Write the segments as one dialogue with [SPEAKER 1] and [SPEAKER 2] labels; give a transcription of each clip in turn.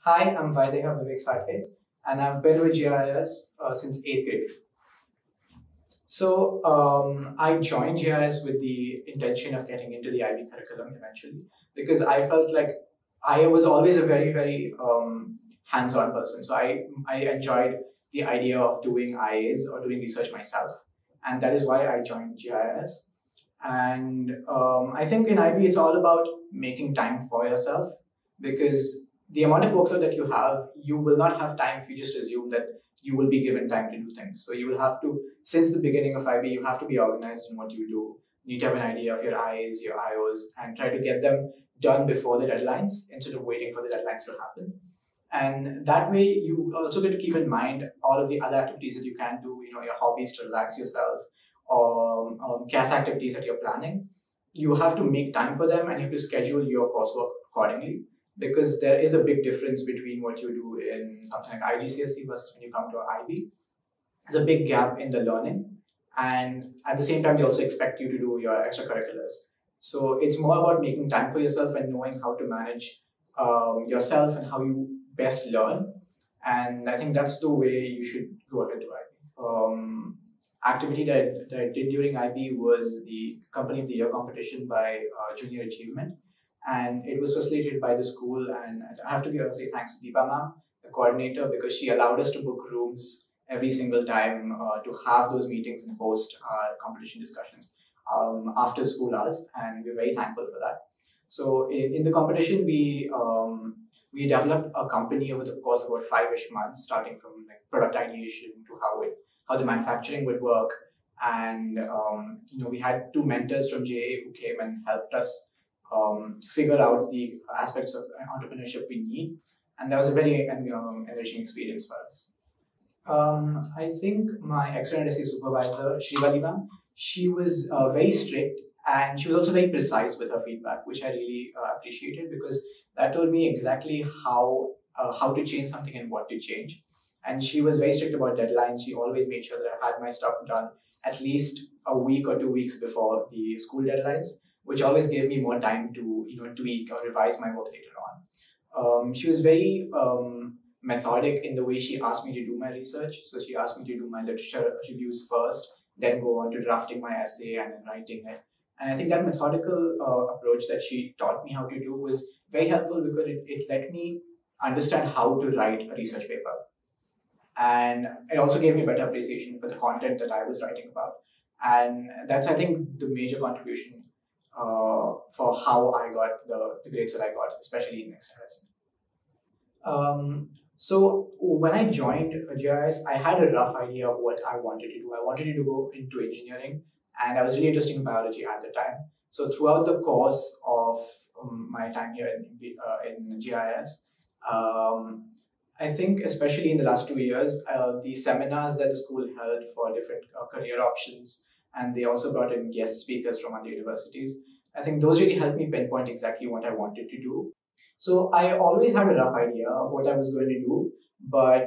[SPEAKER 1] Hi, I'm Vaideha Vivek Satrhe, and I've been with GIIS since 8th grade. I joined GIIS with the intention of getting into the IB curriculum eventually, because I felt like I was always a very hands-on person. So I enjoyed the idea of doing IAs or doing research myself, and that is why I joined GIIS. And I think in IB it's all about making time for yourself, because the amount of workload that you have, you will not have time if you just assume that you will be given time to do things. So you will have to, since the beginning of IB, you have to be organized in what you do. You need to have an idea of your IAs, your IOs, and try to get them done before the deadlines instead of waiting for the deadlines to happen. And that way, you also get to keep in mind all of the other activities that you can do, your hobbies to relax yourself, or CAS activities that you're planning. You have to make time for them and you have to schedule your coursework accordingly, because there is a big difference between what you do in something like IGCSE versus when you come to IB. There's a big gap in the learning, and at the same time, they also expect you to do your extracurriculars. So it's more about making time for yourself and knowing how to manage yourself and how you best learn. And I think that's the way you should go ahead to IB. Activity that I did during IB was the Company of the Year competition by Junior Achievement, and it was facilitated by the school. And I have to say thanks to Deepa ma'am, the coordinator, because she allowed us to book rooms every single time to have those meetings and host our competition discussions after school hours, and we're very thankful for that. So in the competition, we developed a company over the course of about 5-ish months, starting from like product ideation to how the manufacturing would work. And we had 2 mentors from JA who came and helped us figure out the aspects of entrepreneurship we need, and that was a very enriching experience for us. I think my external essay supervisor, Vaideha, she was very strict, and she was also very precise with her feedback, which I really appreciated, because that told me exactly how to change something and what to change. And she was very strict about deadlines. She always made sure that I had my stuff done at least a week or 2 weeks before the school deadlines, which always gave me more time to tweak or revise my work later on. She was very methodic in the way she asked me to do my research. So she asked me to do my literature reviews first, then go on to drafting my essay and then writing it. And I think that methodical approach that she taught me how to do was very helpful, because it let me understand how to write a research paper. And it also gave me better appreciation for the content that I was writing about. And that's, I think, the major contribution for how I got the grades that I got, especially in XRS. So when I joined GIIS, I had a rough idea of what I wanted to do. I wanted to go into engineering, and I was really interested in biology at the time. So throughout the course of my time here in GIIS, I think especially in the last 2 years, the seminars that the school held for different career options, and they also brought in guest speakers from other universities, I think those really helped me pinpoint exactly what I wanted to do. So I always had a rough idea of what I was going to do, but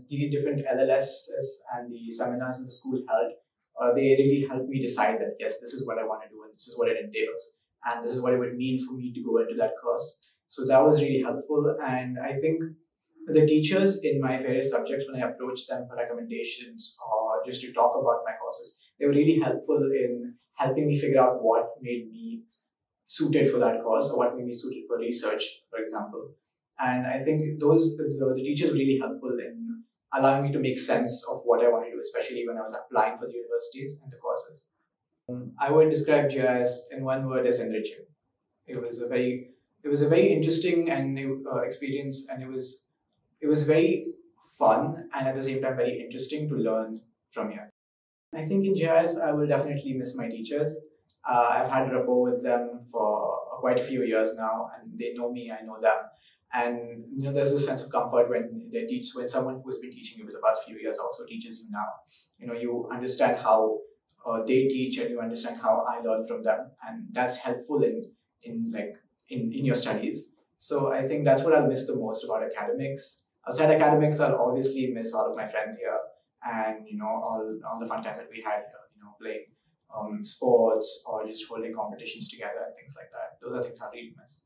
[SPEAKER 1] the different LLSs and the seminars that the school held, they really helped me decide that, yes, this is what I want to do and this is what it entails. And this is what it would mean for me to go into that course. So that was really helpful. And I think the teachers in my various subjects, when I approached them for recommendations or just to talk about my courses, they were really helpful in helping me figure out what made me suited for that course or what made me suited for research, for example. And I think the teachers were really helpful in allowing me to make sense of what I wanted to do, especially when I was applying for the universities and the courses. I would describe GIS in one word as enriching. It was a very interesting and new experience, and it was very fun and at the same time very interesting to learn from here. I think in GIS I will definitely miss my teachers. I've had rapport with them for quite a few years now, and they know me, I know them. And there's a sense of comfort when when someone who has been teaching you for the past few years also teaches you now. You understand how they teach, and you understand how I learn from them, and that's helpful in your studies. So I think that's what I'll miss the most about academics. Outside academics, I'll obviously miss all of my friends here, and all the fun times that we had here, playing sports or just holding competitions together and things like that. Those are things I really miss.